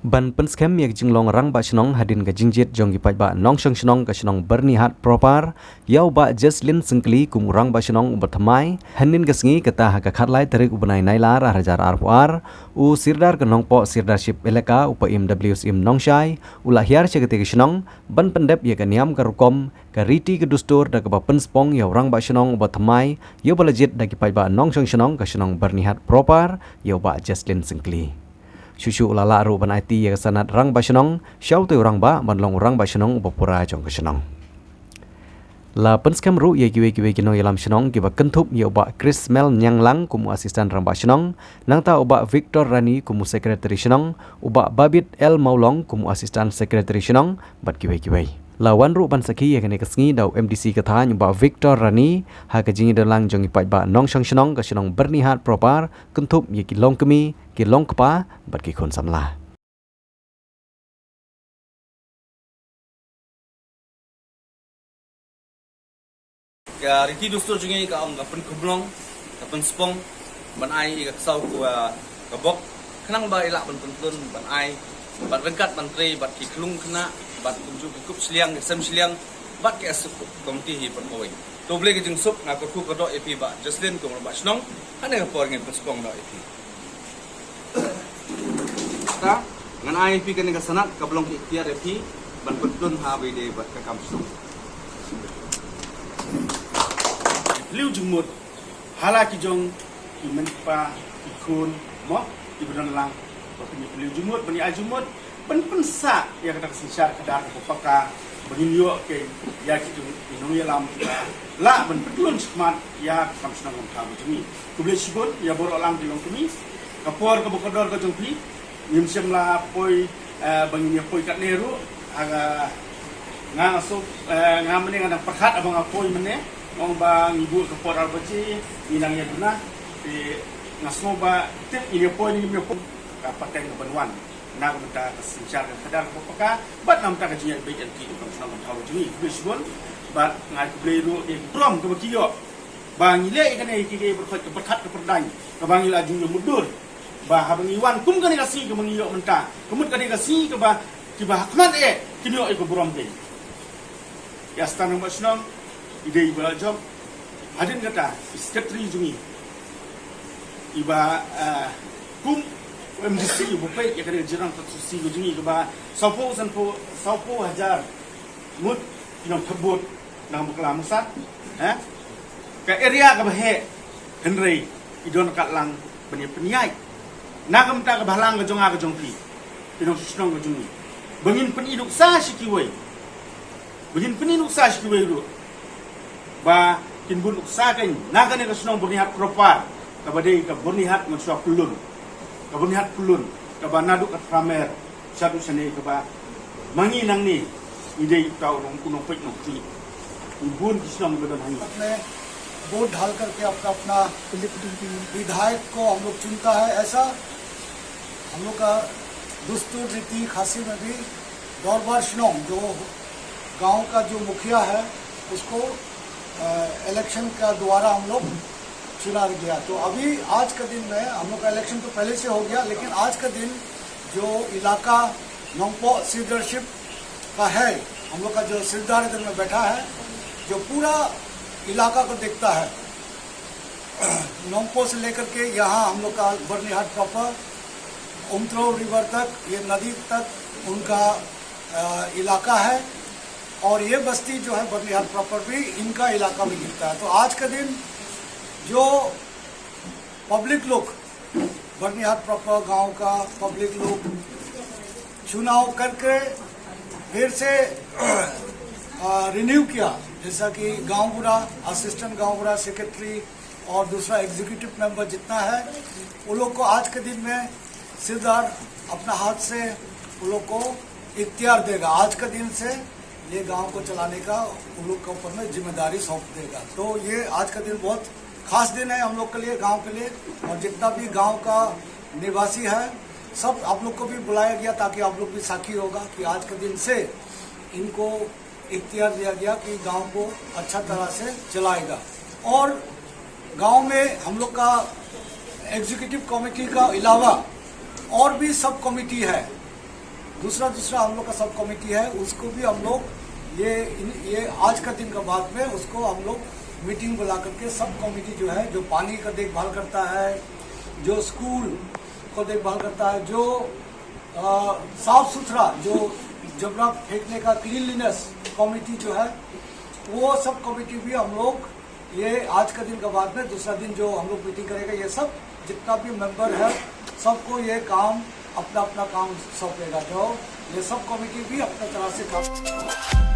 Ban penskem yak jinglong rang ba shnong hadin ga jingjit jonggi pai ba nong shong shnong ga shnong bernihat proper yau ba Jaslin sengkli kum rang ba shnong ubatmai hanin ga sngi kata ha ga khatlai tarik ubnai naila rajar arpuar u sirdar ga nongpo sirdarship elaka upa MWS im nongshai ulah hiar chegate ga shnong ban pendep yak niam ga rukom ga riti ga dustur da ga ba penspong yau rang ba shnong ubatmai yau balajit da gi pai ba nong shong shnong ga shnong bernihat proper yau ba Jaslin sengkli Shushu ulala ru ban IT ya sanat rang basenong syau tu orang ba banlong orang basenong bapura jong kesenong la penskam ru ya giwe kino yalam senong giba kentup ya ba Chris Mel nyang lang kumu asisten rang basenong nang ta uba Victor Rani kumu sekretari senong uba Babit L Maulong kumu asisten sekretari senong bat giwe lawan ru ban saki ya kene kesngi dau MDC kata nyuba Victor Rani ha ka jingi dalang jongi pai ba nong shong shnong ka shnong bernihat proper kentup ye ki long kemi ki long kpa bat ki khon samla ka riti dustur jungi ka om gapen kublong gapen spong ban ai ka sau ku ka bok khnang ba ila ban tuntun ban ai ban rengkat menteri bat ki klung kena bat kunju kup sliang sem sliang bat ke asup komiti hi perkoi to ble ke jing sup ngak ku kodok epi ba Jaslin ko ba snong ane ka por ngin spong da epi ta ngan ai epi kan ka sanat ka blong ki tiar epi ban tuntun ha be de bat ka kam snong liu jumut halaki jong imenpa ikun mo ibran lang bapini liu jumut bani ajumut ban pensa ya kata kesinsyar kadar kopaka bani yo ke ya kitu inong ya lam la ban betlun smat ya kam senang kam jumi kubli sibut ya bor lang di long kumi kapor ke bokodor ke jongpi nim sem la poi bani ya poi kat neru aga nga so nga mene nga pakhat abang apoi mene ong bang ibu kapor albaci inang ya guna di ngaso ba tip ini poi ni me poi kapateng ke banwan nak minta kesincar kadar kopaka bat nam ta kajian baik anti kam senang tahu jumi bisbon bat ngai kubleru di prom ke bakiyo bang ile ikan iki berkat ke perdang ke bang ila junyo mudur bah abang iwan kum kan kasih ke mengiyo menta kemut kan kasih ke bah tiba hakmat kinyo iko brom dei ya stanong basnong ide iba job hadin kata sekretari jumi iba kum MDC ibu pay ya kena jirang tersusi gujungi ke bah saupo hajar mut inam terbut nang bukla musat ke area ke bahe Henry idon kat lang penyai nak minta ke balang ke jonga ke jongpi inam susnong gujungi bengin peniduk sa sikiwei dulu ba kinbun uksa kan nak ne ke sunong bernihat proper ke badai ke bernihat mensuap kulun kabunihat kulun kaba nadu kat pramer satu sene kaba mangi nang ni ide tau nong kunong pek nong ti ibun kisam गदन हई अपने वोट डाल करके अपना विधायक को हम लोग चुनता है ऐसा हम लोग का दुस्तूर रीति खासी में भी दौरबार स्नोंग जो गांव का जो मुखिया है उसको इलेक्शन का द्वारा हम लोग चुना गया तो अभी आज का दिन में हम लोग का इलेक्शन तो पहले से हो गया लेकिन आज का दिन जो इलाका नोंगपो सिरदरशिप का है हम लोग का जो सिरदार इधर में बैठा है जो पूरा इलाका को देखता है नोंगपो से लेकर के यहाँ हम लोग का बर्निहाट प्रॉपर उमत्रो रिवर तक ये नदी तक उनका इलाका है और ये बस्ती जो है बर्निहाट प्रॉपर भी इनका इलाका में गिरता है तो आज का दिन जो पब्लिक लोग बर्निहाट प्रॉपर गांव का पब्लिक लोग चुनाव करके फिर से रिन्यू किया जैसा कि गांव बुरा असिस्टेंट गांव बुरा सेक्रेटरी और दूसरा एग्जीक्यूटिव मेंबर जितना है वो लोग को आज के दिन में सिरदार अपना हाथ से वो लोग को इख्तियार देगा आज का दिन से ये गांव को चलाने का उन लोग के ऊपर में जिम्मेदारी सौंप देगा तो ये आज का दिन बहुत खास दिन है हम लोग के लिए गांव के लिए और जितना भी गांव का निवासी है सब आप लोग को भी बुलाया गया ताकि आप लोग भी साक्षी होगा कि आज के दिन से इनको इख्तियार दिया गया कि गांव को अच्छा तरह से चलाएगा और गांव में हम लोग का एग्जीक्यूटिव कमेटी का अलावा और भी सब कमेटी है दूसरा हम लोग का सब कमेटी है, उसको भी हम लोग ये आज का दिन के बाद में उसको हम लोग मीटिंग बुला करके सब कमेटी जो है, जो पानी का देखभाल करता है, जो स्कूल को देखभाल करता है, जो साफ सुथरा, जो जबरा फेंकने का क्लीनलीनेस कमेटी जो है, वो सब कमेटी भी हम लोग ये आज का दिन के बाद में दूसरा दिन जो हम लोग मीटिंग करेगा, ये सब जितना भी मेंबर है सबको ये काम अपना अपना काम सौंपेगा। जो ये सब कमेटी भी अपने तरह से काम